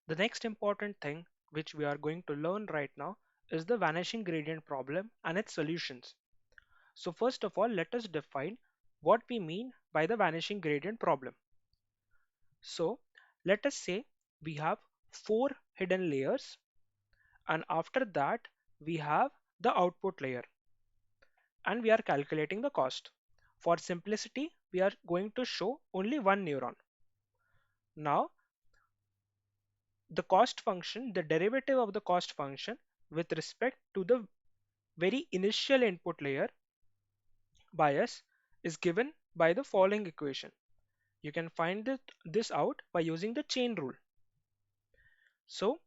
The next important thing which we are going to learn right now is the vanishing gradient problem and its solutions. So first of all, let us define what we mean by the vanishing gradient problem. So let us say we have four hidden layers, and after that we have the output layer, and we are calculating the cost. For simplicity, we are going to show only one neuron. Now, the cost function, the derivative of the cost function with respect to the very initial input layer bias is given by the following equation. You can find this out by using the chain rule. So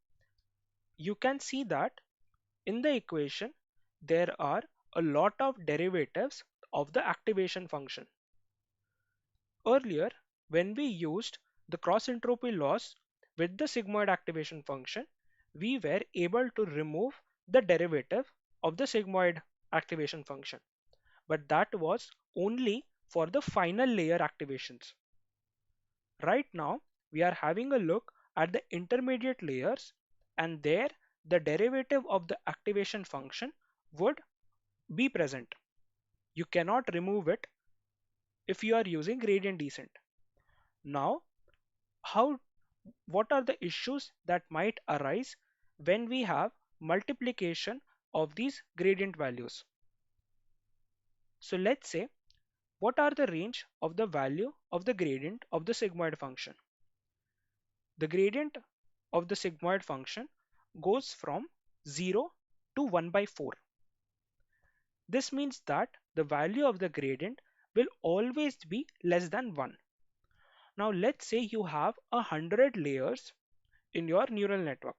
you can see that in the equation there are a lot of derivatives of the activation function. Earlier, when we used the cross entropy loss with the sigmoid activation function, we were able to remove the derivative of the sigmoid activation function, but that was only for the final layer activations. Right now, we are having a look at the intermediate layers, and there the derivative of the activation function would be present. You cannot remove it if you are using gradient descent. Now, how what are the issues that might arise when we have multiplication of these gradient values? So let's say, what are the range of the value of the gradient of the sigmoid function? The gradient of the sigmoid function goes from 0 to 1 by 4. This means that the value of the gradient will always be less than 1. Now let's say you have 100 layers in your neural network.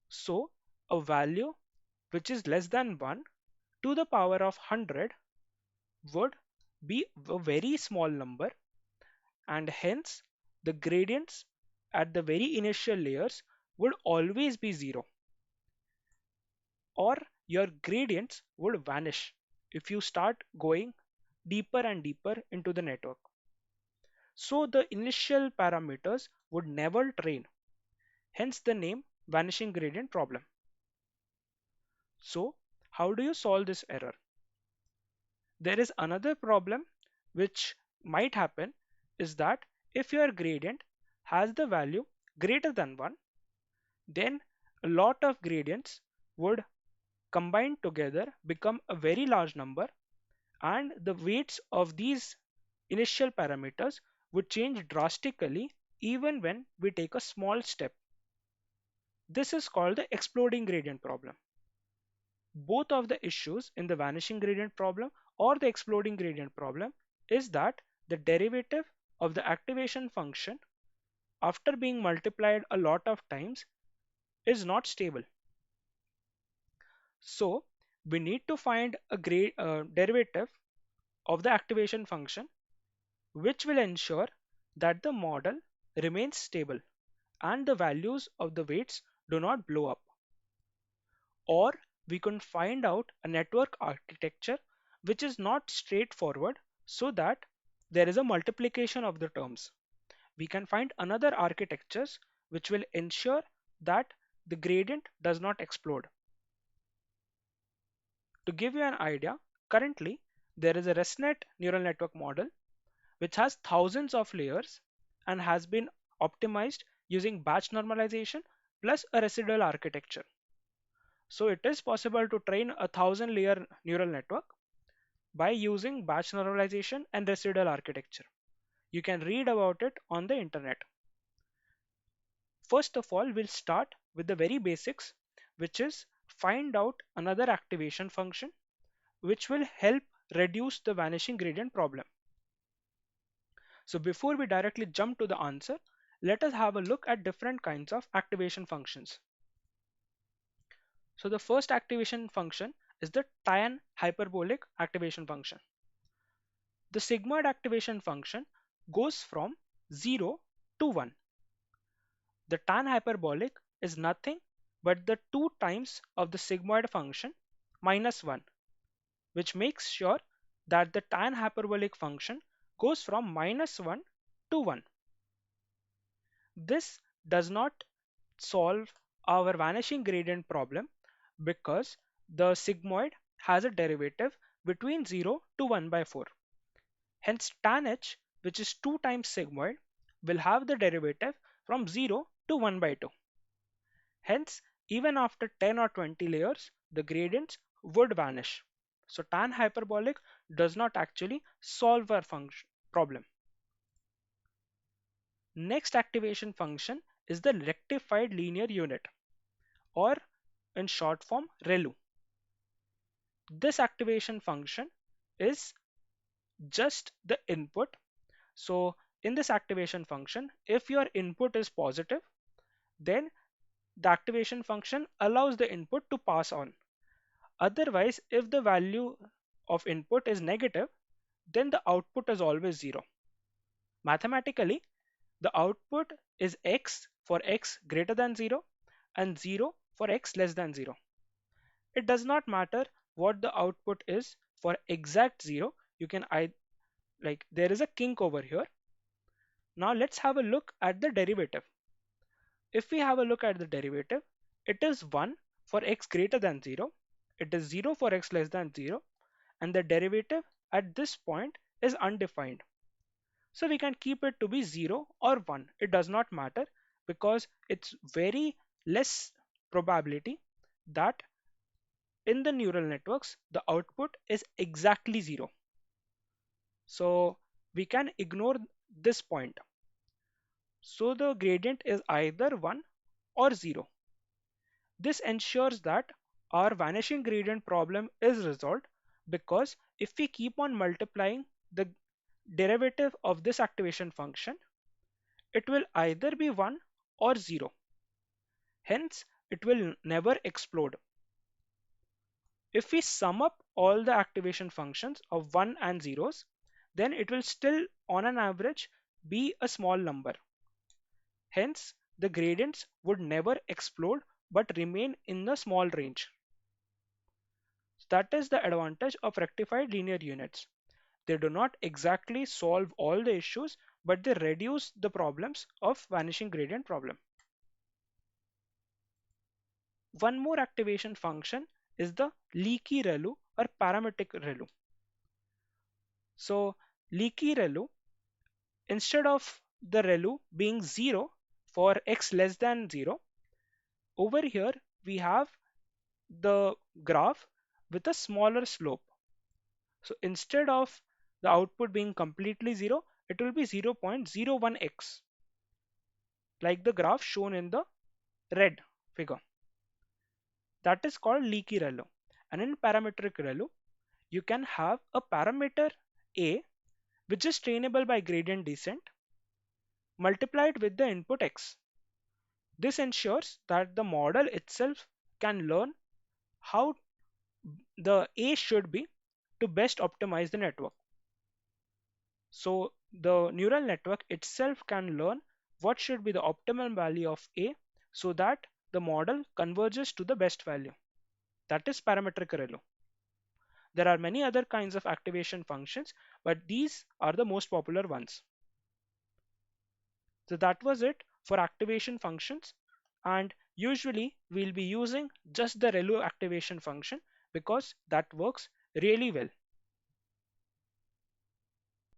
So a value which is less than 1 to the power of 100 would be a very small number, and hence the gradients at the very initial layers would always be 0, or your gradients would vanish if you start going deeper and deeper into the network. So the initial parameters would never train, hence the name vanishing gradient problem. So how do you solve this error? There is another problem which might happen, is that if your gradient has the value greater than 1, then a lot of gradients would combine together become a very large number, and the weights of these initial parameters would change drastically even when we take a small step. This is called the exploding gradient problem. Both of the issues in the vanishing gradient problem or the exploding gradient problem is that the derivative of the activation function after being multiplied a lot of times is not stable. So we need to find a derivative of the activation function which will ensure that the model remains stable and the values of the weights do not blow up. Or we can find out a network architecture which is not straightforward, so that there is a multiplication of the terms. We can find another architectures which will ensure that the gradient does not explode. To give you an idea, currently there is a ResNet neural network model which has thousands of layers and has been optimized using batch normalization plus a residual architecture. So it is possible to train a 1,000 layer neural network by using batch normalization and residual architecture. You can read about it on the internet. First of all, we'll start with the very basics, which is find out another activation function which will help reduce the vanishing gradient problem. So before we directly jump to the answer, let us have a look at different kinds of activation functions. So the first activation function is the tan hyperbolic activation function. The sigmoid activation function goes from 0 to 1. The tan hyperbolic is nothing but the 2 times of the sigmoid function minus 1, which makes sure that the tan hyperbolic function goes from -1 to 1. This does not solve our vanishing gradient problem because the sigmoid has a derivative between 0 to 1 by 4. Hence tan h, which is 2 times sigmoid, will have the derivative from 0 to 1 by 2. Hence, even after 10 or 20 layers, the gradients would vanish. So tan hyperbolic does not actually solve our function problem. Next activation function is the rectified linear unit, or in short form ReLU. This activation function is just the input. So in this activation function, if your input is positive, then the activation function allows the input to pass on. Otherwise, if the value of input is negative, then the output is always 0. Mathematically, the output is x for x greater than 0 and 0 for x less than 0. It does not matter what the output is for exact 0. You can there is a kink over here. Now let's have a look at the derivative. If we have a look at the derivative, it is 1 for x greater than 0, it is 0 for x less than 0, and the derivative at this point is undefined. So we can keep it to be 0 or 1. It does not matter because it's very less probability that in the neural networks the output is exactly 0. So we can ignore this point. So the gradient is either 1 or 0. This ensures that our vanishing gradient problem is resolved because if we keep on multiplying the derivative of this activation function, it will either be 1 or 0. Hence, it will never explode. If we sum up all the activation functions of 1 and zeros, then it will still, on an average, be a small number. Hence, the gradients would never explode but remain in the small range. That is the advantage of rectified linear units. They do not exactly solve all the issues, but they reduce the problems of vanishing gradient problem. One more activation function is the leaky ReLU or parametric ReLU. So leaky ReLU, instead of the ReLU being 0 for x less than 0, over here we have the graph with a smaller slope. So instead of the output being completely 0, it will be 0.01x, like the graph shown in the red figure. That is called leaky ReLU. And in parametric ReLU, you can have a parameter A, which is trainable by gradient descent, multiplied with the input x. This ensures that the model itself can learn how the A should be to best optimize the network. So the neural network itself can learn what should be the optimum value of A so that the model converges to the best value. That is parametric ReLU. There are many other kinds of activation functions, but these are the most popular ones. So that was it for activation functions, and usually we'll be using just the ReLU activation function because that works really well.